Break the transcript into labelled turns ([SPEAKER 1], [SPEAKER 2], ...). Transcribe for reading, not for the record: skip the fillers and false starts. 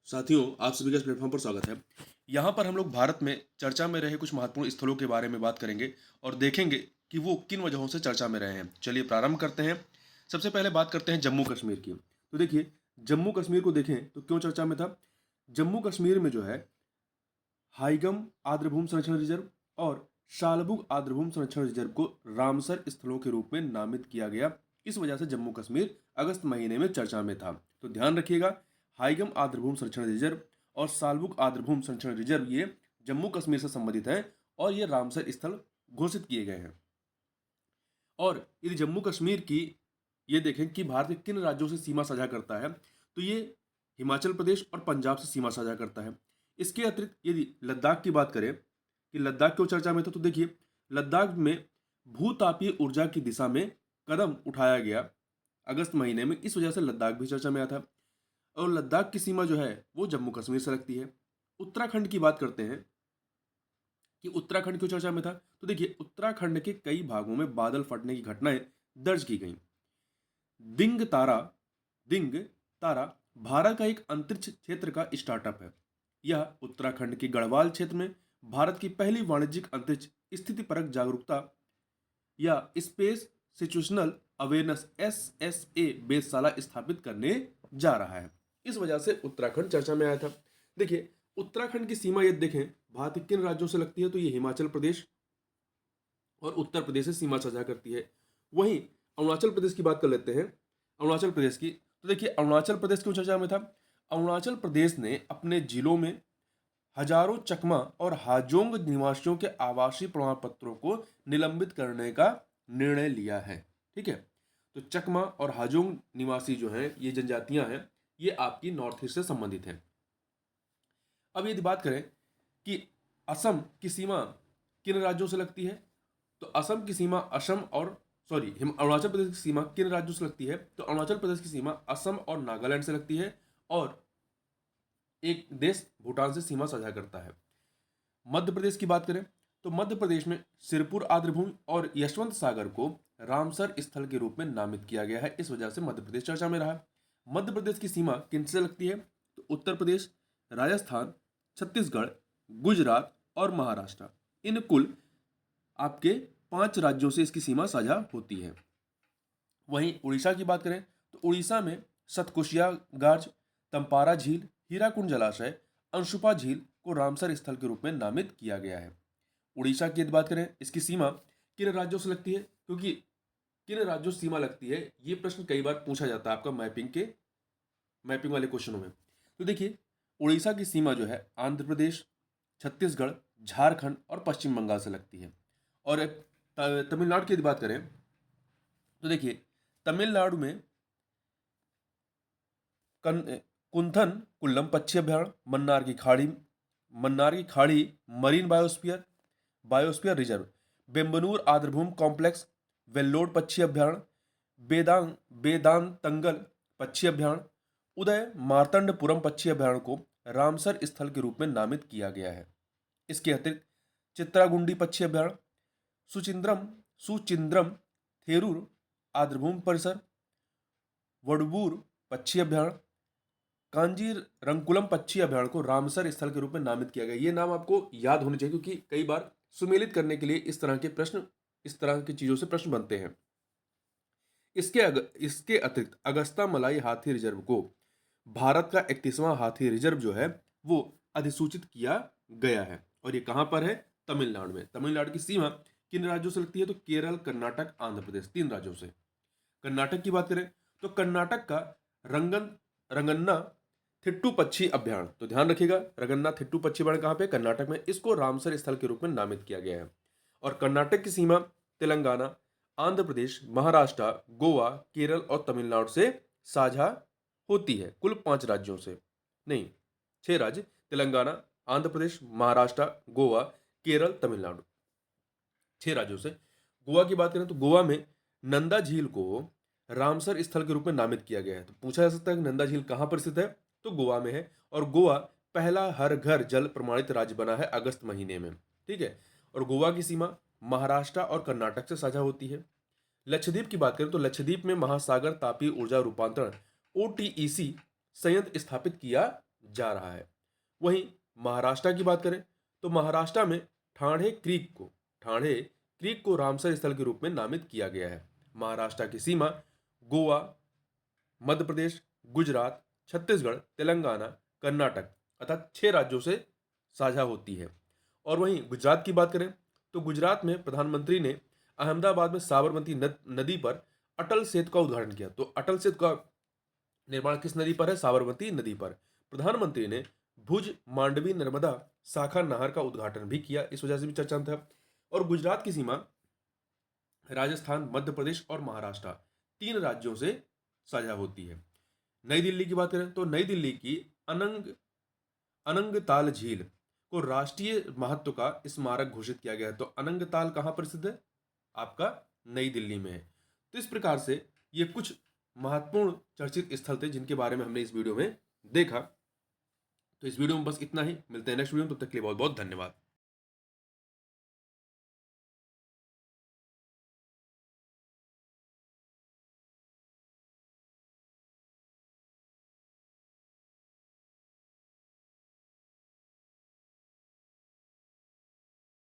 [SPEAKER 1] साथियों, आप सभी का इस प्लेटफॉर्म पर स्वागत है। यहाँ पर हम लोग भारत में चर्चा में रहे कुछ महत्वपूर्ण स्थलों के बारे में बात करेंगे और देखेंगे कि वो किन वजहों से चर्चा में रहे हैं। चलिए प्रारंभ करते हैं। सबसे पहले बात करते हैं जम्मू कश्मीर की। तो देखिए, जम्मू कश्मीर को देखें तो क्यों चर्चा में था। जम्मू कश्मीर में जो है हाइगम आर्द्रभूमि संरक्षण रिजर्व और शालबुग आर्द्रभूमि संरक्षण रिजर्व को रामसर स्थलों के रूप में नामित किया गया। इस वजह से जम्मू कश्मीर अगस्त महीने में चर्चा में था। तो ध्यान रखिएगा, हाइगम आर्द्रभूमि संरक्षण रिजर्व और सालबुग आर्द्रभूमि संरक्षण रिजर्व ये जम्मू कश्मीर से संबंधित हैं और ये रामसर स्थल घोषित किए गए हैं। और यदि जम्मू कश्मीर की ये देखें कि भारत के किन राज्यों से सीमा साझा करता है, तो ये हिमाचल प्रदेश और पंजाब से सीमा साझा करता है। इसके अतिरिक्त यदि लद्दाख की बात करें कि लद्दाख क्यों चर्चा में था, तो देखिए, लद्दाख में भूतापीय ऊर्जा की दिशा में कदम उठाया गया अगस्त महीने में, इस वजह से लद्दाख भी चर्चा में आया था। और लद्दाख की सीमा जो है वो जम्मू कश्मीर से लगती है। उत्तराखंड की बात करते हैं कि उत्तराखंड क्यों चर्चा में था, तो देखिए, उत्तराखंड के कई भागों में बादल फटने की घटनाएं दर्ज की गई। दिंग तारा दिंग तारा भारत का एक अंतरिक्ष क्षेत्र का स्टार्टअप है। यह उत्तराखंड के गढ़वाल क्षेत्र में भारत की पहली वाणिज्यिक अंतरिक्ष स्थितिपरक जागरूकता या स्पेस सिचुएशनल अवेयरनेस SSA वेधशाला स्थापित करने जा रहा है। इस वजह से उत्तराखंड चर्चा में आया था। देखिए, उत्तराखंड की सीमा यदि देखें भारत के किन राज्यों से लगती है, तो ये हिमाचल प्रदेश और उत्तर प्रदेश से सीमा साझा करती है। वहीं अरुणाचल प्रदेश की बात कर लेते हैं। अरुणाचल प्रदेश की, तो देखिए, अरुणाचल प्रदेश क्यों चर्चा में था। अरुणाचल प्रदेश ने अपने जिलों में हजारों चकमा और हाजोंग निवासियों के आवासीय प्रमाण पत्रों को निलंबित करने का निर्णय लिया है। ठीक है, तो चकमा और हाजोंग निवासी जो हैं, ये जनजातियां हैं, ये आपकी नॉर्थ ईस्ट से संबंधित हैं। अब यदि बात करें कि असम की सीमा किन राज्यों से लगती है, तो असम की सीमा असम और अरुणाचल प्रदेश की सीमा किन राज्यों से लगती है, तो अरुणाचल प्रदेश की सीमा असम और नागालैंड से लगती है और एक देश भूटान से सीमा साझा करता है। मध्य प्रदेश की बात करें तो मध्य प्रदेश में सिरपुर आर्द्रभूमि और यशवंत सागर को रामसर स्थल के रूप में नामित किया गया है। इस वजह से मध्य प्रदेश चर्चा में रहा। मध्य प्रदेश की सीमा किन से लगती है, तो उत्तर प्रदेश, राजस्थान, छत्तीसगढ़, गुजरात और महाराष्ट्र, इन कुल आपके 5 राज्यों से इसकी सीमा साझा होती है। वहीं उड़ीसा की बात करें तो उड़ीसा में सतकोशिया गार्ज, तंपारा झील, हीराकुंड जलाशय, अंशुपा झील को रामसर स्थल के रूप में नामित किया गया है। उड़ीसा की यदि बात करें, इसकी सीमा किन राज्यों से लगती है, क्योंकि किन राज्यों से सीमा लगती है ये प्रश्न कई बार पूछा जाता है आपका मैपिंग वाले क्वेश्चनों में। तो देखिए, उड़ीसा की सीमा जो है आंध्र प्रदेश, छत्तीसगढ़, झारखंड और पश्चिम बंगाल से लगती है। और तमिलनाडु की यदि बात करें तो देखिए, तमिलनाडु में कुंथन कुल्लम पक्षी अभ्यारण्य, मन्नार की खाड़ी मरीन बायोस्फीयर रिजर्व, बेम्बनूर आर्द्रभूमि कॉम्प्लेक्स, वेल्लोर पक्षी अभ्यारण्य, बेदांतंगल पक्षी अभ्यारण्य, उदय मार्तंडपुरम पक्षी अभ्यारण्य को रामसर स्थल के रूप में नामित किया गया है। इसके अतिरिक्त चित्रागुंडी पक्षी अभ्यारण्य, सुचिंद्रम थेरूर आर्द्रभूमि परिसर, वडबूर पक्षी अभ्यारण्य, कांजीर रंकुलम पक्षी अभ्यारण्य को रामसर स्थल के रूप में नामित किया गया। ये नाम आपको याद होने चाहिए, क्योंकि कई बार सुमेलित करने के लिए इस तरह की चीजों से प्रश्न बनते हैं। इसके अतिरिक्त अगस्ता मलाई हाथी रिजर्व को भारत का 31वां हाथी रिजर्व जो है वो अधिसूचित किया गया है। और ये कहां पर है, तमिलनाडु में। तमिलनाडु की सीमा किन राज्यों से लगती है, तो केरल, कर्नाटक, आंध्र प्रदेश, 3 राज्यों से। कर्नाटक की बात करें तो कर्नाटक का रंगन्ना थिट्टू पक्षी अभ्यारण्य, तो ध्यान रखिएगा, रंगन्ना थिट्टू पक्षी अभ्यारण्य कहां पे, कर्नाटक में। इसको रामसर स्थल के रूप में नामित किया गया है। और कर्नाटक की सीमा तेलंगाना, आंध्र प्रदेश, महाराष्ट्र, गोवा, केरल और तमिलनाडु से साझा होती है। कुल 5 राज्यों से नहीं, 6 राज्य, तेलंगाना, आंध्र प्रदेश, महाराष्ट्र, गोवा, केरल, तमिलनाडु, 6 राज्यों से। गोवा की बात करें तो गोवा में नंदा झील को रामसर स्थल के रूप में नामित किया गया है। तो पूछा जा सकता है कि नंदा झील कहां पर स्थित है, तो गोवा में है। और गोवा पहला हर घर जल प्रमाणित राज्य बना है अगस्त महीने में। ठीक है, और गोवा की सीमा महाराष्ट्र और कर्नाटक से साझा होती है। लक्षद्वीप की बात करें तो लक्षद्वीप में महासागर तापीय ऊर्जा रूपांतरण OTEC संयंत्र स्थापित किया जा रहा है। वहीं महाराष्ट्र की बात करें तो महाराष्ट्र में ठाणे क्रीक को रामसर स्थल के रूप में नामित किया गया है। महाराष्ट्र की सीमा गोवा, मध्य प्रदेश, गुजरात, छत्तीसगढ़, तेलंगाना, कर्नाटक अर्थात 6 राज्यों से साझा होती है। और वहीं गुजरात की बात करें तो गुजरात में प्रधानमंत्री ने अहमदाबाद में साबरमती नदी पर अटल सेतु का उद्घाटन किया। तो अटल सेतु का निर्माण किस नदी पर है? साबरमती नदी पर। प्रधानमंत्री ने भुज मांडवी नर्मदा शाखा नहर का उद्घाटन भी किया, इस वजह से भी चर्चा में था। और गुजरात की सीमा राजस्थान, मध्य प्रदेश और महाराष्ट्र 3 राज्यों से साझा होती है। नई दिल्ली की बात करें तो नई दिल्ली की अनंगताल झील को राष्ट्रीय महत्व का स्मारक घोषित किया गया है। तो अनंगताल कहां प्रसिद्ध है? आपका नई दिल्ली में है। तो इस प्रकार से ये कुछ महत्वपूर्ण चर्चित स्थल थे जिनके बारे में हमने इस वीडियो में देखा। तो इस वीडियो में बस इतना ही, मिलते हैं नेक्स्ट वीडियो में, तब तक के लिए बहुत बहुत धन्यवाद।